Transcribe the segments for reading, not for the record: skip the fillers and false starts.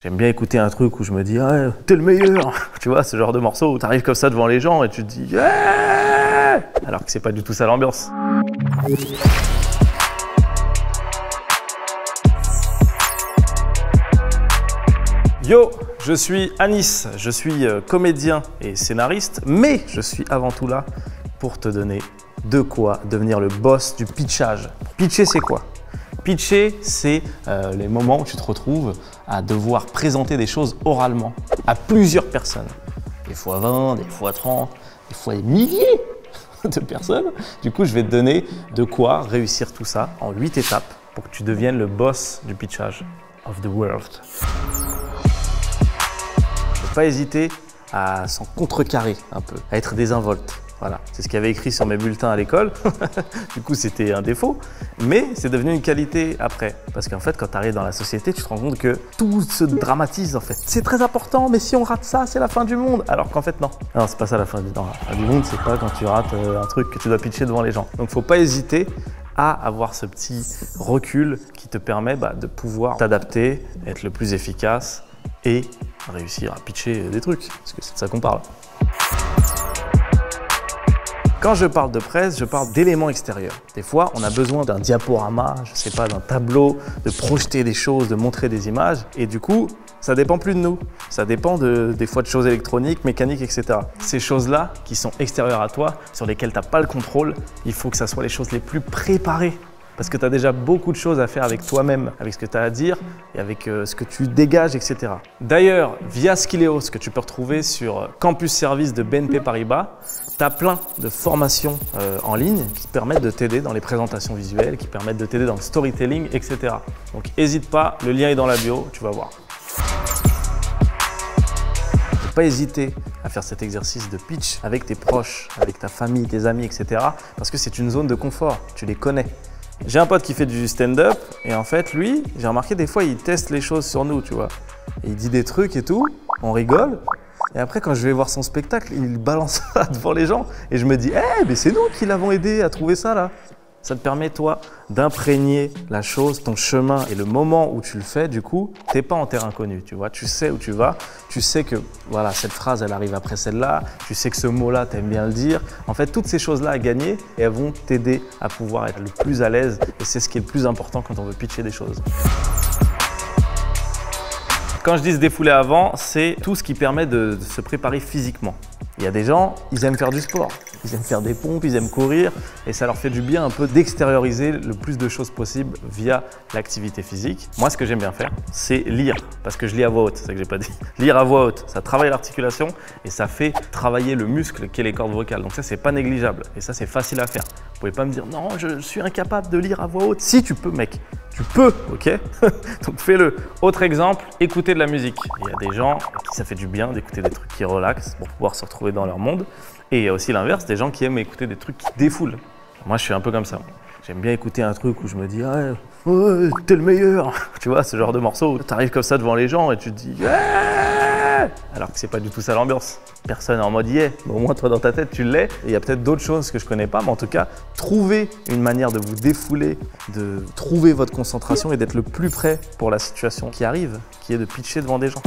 J'aime bien écouter un truc où je me dis ah, t'es le meilleur, tu vois, ce genre de morceau où t'arrives comme ça devant les gens et tu te dis yeah, alors que c'est pas du tout ça l'ambiance. Yo, je suis Anis, je suis comédien et scénariste, mais je suis avant tout là pour te donner de quoi devenir le boss du pitchage. Pitcher, c'est quoi? Pitcher, c'est les moments où tu te retrouves à devoir présenter des choses oralement à plusieurs personnes. Des fois 20, des fois 30, des fois des milliers de personnes. Du coup, je vais te donner de quoi réussir tout ça en 8 étapes pour que tu deviennes le boss du pitchage of the world. Ne pas hésiter à s'en contrecarrer un peu, à être désinvolte. Voilà, c'est ce qu'il y avait écrit sur mes bulletins à l'école. Du coup, c'était un défaut, mais c'est devenu une qualité après. Parce qu'en fait, quand tu arrives dans la société, tu te rends compte que tout se dramatise en fait. C'est très important, mais si on rate ça, c'est la fin du monde. Alors qu'en fait, non. Non, c'est pas ça la fin du monde. La fin du monde, c'est pas quand tu rates un truc que tu dois pitcher devant les gens. Donc, faut pas hésiter à avoir ce petit recul qui te permet de pouvoir t'adapter, être le plus efficace et réussir à pitcher des trucs. Parce que c'est de ça qu'on parle. Quand je parle de presse, je parle d'éléments extérieurs. Des fois, on a besoin d'un diaporama, je sais pas, d'un tableau, de projeter des choses, de montrer des images. Et du coup, ça dépend plus de nous. Ça dépend des fois de choses électroniques, mécaniques, etc. Ces choses-là qui sont extérieures à toi, sur lesquelles tu n'as pas le contrôle, il faut que ça soit les choses les plus préparées. Parce que tu as déjà beaucoup de choses à faire avec toi-même, avec ce que tu as à dire et avec ce que tu dégages, etc. D'ailleurs, via Skilléos, que tu peux retrouver sur Campus Service de BNP Paribas, tu as plein de formations en ligne qui permettent de t'aider dans les présentations visuelles, qui permettent de t'aider dans le storytelling, etc. Donc n'hésite pas, le lien est dans la bio, tu vas voir. Ne pas hésiter à faire cet exercice de pitch avec tes proches, avec ta famille, tes amis, etc. Parce que c'est une zone de confort, tu les connais. J'ai un pote qui fait du stand-up et en fait, lui, j'ai remarqué des fois, il teste les choses sur nous, tu vois. Et il dit des trucs et tout, on rigole. Et après, quand je vais voir son spectacle, il balance ça devant les gens. Et je me dis, mais c'est nous qui l'avons aidé à trouver ça là. Ça te permet, toi, d'imprégner la chose, ton chemin et le moment où tu le fais, du coup, t'es pas en terre inconnue, tu vois. Tu sais où tu vas, tu sais que voilà, cette phrase, elle arrive après celle-là, tu sais que ce mot-là, t'aimes bien le dire. En fait, toutes ces choses-là à gagner, et elles vont t'aider à pouvoir être le plus à l'aise. Et c'est ce qui est le plus important quand on veut pitcher des choses. Quand je dis se défouler avant, c'est tout ce qui permet de se préparer physiquement. Il y a des gens, ils aiment faire du sport, ils aiment faire des pompes, ils aiment courir et ça leur fait du bien un peu d'extérioriser le plus de choses possibles via l'activité physique. Moi, ce que j'aime bien faire, c'est lire parce que je lis à voix haute, c'est ça que j'ai pas dit. Lire à voix haute, ça travaille l'articulation et ça fait travailler le muscle qu'est les cordes vocales. Donc ça, c'est pas négligeable et ça, c'est facile à faire. Vous pouvez pas me dire non, je suis incapable de lire à voix haute. Si, tu peux, mec. Tu peux, ok? Donc fais-le. Autre exemple, écouter de la musique. Il y a des gens à qui ça fait du bien d'écouter des trucs qui relaxent pour pouvoir se retrouver dans leur monde. Et il y a aussi l'inverse, des gens qui aiment écouter des trucs qui défoulent. Moi, je suis un peu comme ça. J'aime bien écouter un truc où je me dis ah, ouais, t'es le meilleur. Tu vois, ce genre de morceau où tu arrives comme ça devant les gens et tu te dis yeah, alors que c'est pas du tout ça l'ambiance. Personne n'est en mode yeah, mais au moins toi dans ta tête tu l'es. Et il y a peut-être d'autres choses que je connais pas, mais en tout cas, trouvez une manière de vous défouler, de trouver votre concentration et d'être le plus prêt pour la situation qui arrive, qui est de pitcher devant des gens.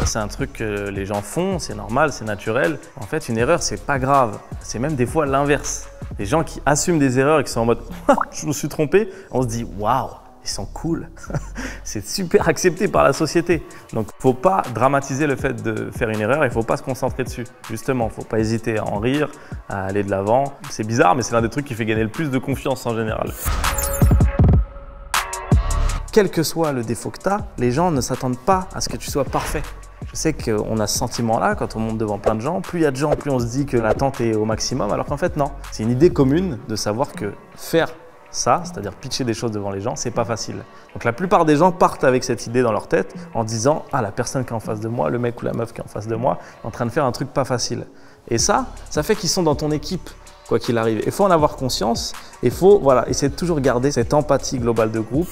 C'est un truc que les gens font, c'est normal, c'est naturel. En fait, une erreur, c'est pas grave. C'est même des fois l'inverse. Les gens qui assument des erreurs et qui sont en mode « je me suis trompé », on se dit « waouh, ils sont cool ». C'est super accepté par la société. Donc, faut pas dramatiser le fait de faire une erreur et faut pas se concentrer dessus. Justement, faut pas hésiter à en rire, à aller de l'avant. C'est bizarre, mais c'est l'un des trucs qui fait gagner le plus de confiance en général. Quel que soit le défaut que tu as, les gens ne s'attendent pas à ce que tu sois parfait. Je sais qu'on a ce sentiment-là quand on monte devant plein de gens. Plus il y a de gens, plus on se dit que l'attente est au maximum, alors qu'en fait, non. C'est une idée commune de savoir que faire ça, c'est-à-dire pitcher des choses devant les gens, c'est pas facile. Donc la plupart des gens partent avec cette idée dans leur tête en disant « Ah, la personne qui est en face de moi, le mec ou la meuf qui est en face de moi, est en train de faire un truc pas facile. » Et ça fait qu'ils sont dans ton équipe, quoi qu'il arrive. Il faut en avoir conscience et il faut essayer de toujours garder cette empathie globale de groupe.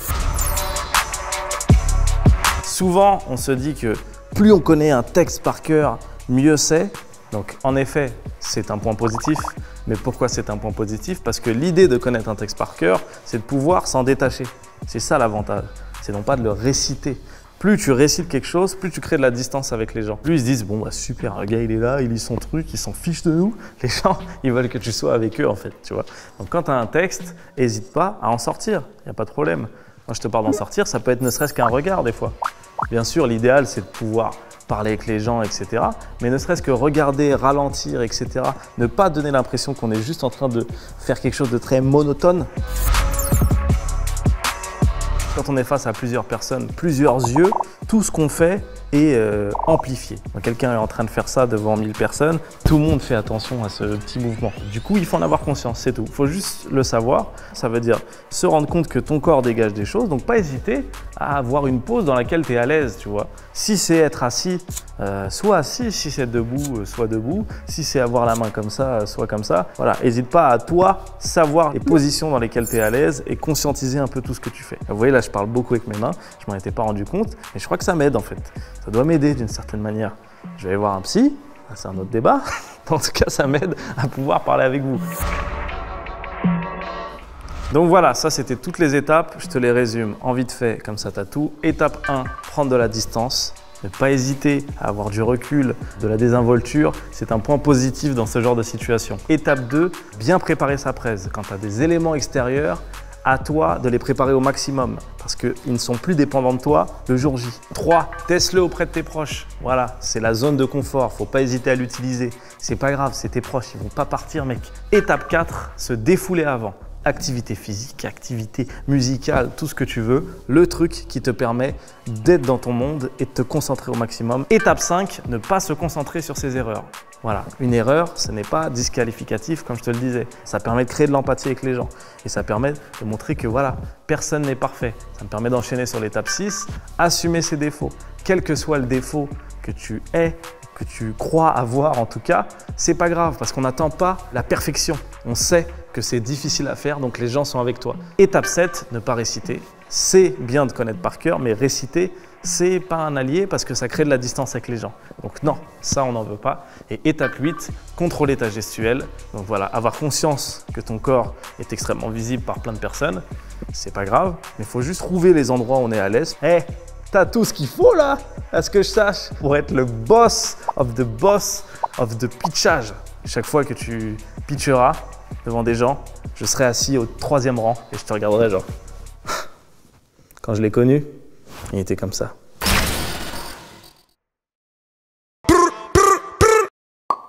Souvent, on se dit que plus on connaît un texte par cœur, mieux c'est. Donc en effet, c'est un point positif. Mais pourquoi c'est un point positif? Parce que l'idée de connaître un texte par cœur, c'est de pouvoir s'en détacher. C'est ça l'avantage. c'est non pas de le réciter. Plus tu récites quelque chose, plus tu crées de la distance avec les gens. Plus ils se disent, bon, bah, super, le gars, il est là, il lit son truc, il s'en fiche de nous. Les gens, ils veulent que tu sois avec eux, en fait, tu vois. Donc, quand tu as un texte, n'hésite pas à en sortir. Il n'y a pas de problème. Moi, je te parle d'en sortir, ça peut être ne serait-ce qu'un regard, des fois. Bien sûr, l'idéal, c'est de pouvoir parler avec les gens, etc. Mais ne serait-ce que regarder, ralentir, etc. Ne pas donner l'impression qu'on est juste en train de faire quelque chose de très monotone. Quand on est face à plusieurs personnes, plusieurs yeux, tout ce qu'on fait est amplifié. Quand quelqu'un est en train de faire ça devant 1000 personnes, tout le monde fait attention à ce petit mouvement. Du coup, il faut en avoir conscience, c'est tout. Il faut juste le savoir. Ça veut dire se rendre compte que ton corps dégage des choses, donc pas hésiter à avoir une pose dans laquelle tu es à l'aise, tu vois. Si c'est être assis, sois assis. Si c'est debout, sois debout. Si c'est avoir la main comme ça, sois comme ça. Voilà, n'hésite pas à toi savoir les positions dans lesquelles tu es à l'aise et conscientiser un peu tout ce que tu fais. Vous voyez, là, je parle beaucoup avec mes mains. Je m'en étais pas rendu compte, mais je crois que ça m'aide en fait. Ça doit m'aider d'une certaine manière. Je vais aller voir un psy, c'est un autre débat. En tout cas, ça m'aide à pouvoir parler avec vous. Donc voilà, ça c'était toutes les étapes. Je te les résume en vite fait, comme ça tu as tout. Étape 1, prendre de la distance. Ne pas hésiter à avoir du recul, de la désinvolture. C'est un point positif dans ce genre de situation. Étape 2, bien préparer sa presse. Quand tu as des éléments extérieurs, à toi de les préparer au maximum parce qu'ils ne sont plus dépendants de toi le jour J. 3. Teste-le auprès de tes proches. Voilà, c'est la zone de confort. Faut pas hésiter à l'utiliser. C'est pas grave, c'est tes proches, ils vont pas partir, mec. Étape 4, se défouler avant. Activité physique, activité musicale, tout ce que tu veux. Le truc qui te permet d'être dans ton monde et de te concentrer au maximum. Étape 5, ne pas se concentrer sur ses erreurs. Voilà, une erreur, ce n'est pas disqualificatif comme je te le disais. Ça permet de créer de l'empathie avec les gens et ça permet de montrer que voilà, personne n'est parfait. Ça me permet d'enchaîner sur l'étape 6, assumer ses défauts. Quel que soit le défaut que tu aies, que tu crois avoir en tout cas, c'est pas grave parce qu'on n'attend pas la perfection. On sait que c'est difficile à faire, donc les gens sont avec toi. Étape 7, ne pas réciter. C'est bien de connaître par cœur, mais réciter, c'est pas un allié parce que ça crée de la distance avec les gens. Donc non, ça on n'en veut pas. Et étape 8, contrôler ta gestuelle. Donc voilà, avoir conscience que ton corps est extrêmement visible par plein de personnes, c'est pas grave, mais il faut juste trouver les endroits où on est à l'aise. Hey, t'as tout ce qu'il faut là, à ce que je sache, pour être le boss of the pitchage. Chaque fois que tu pitcheras devant des gens, je serai assis au 3e rang et je te regarderai genre. Quand je l'ai connu, il était comme ça.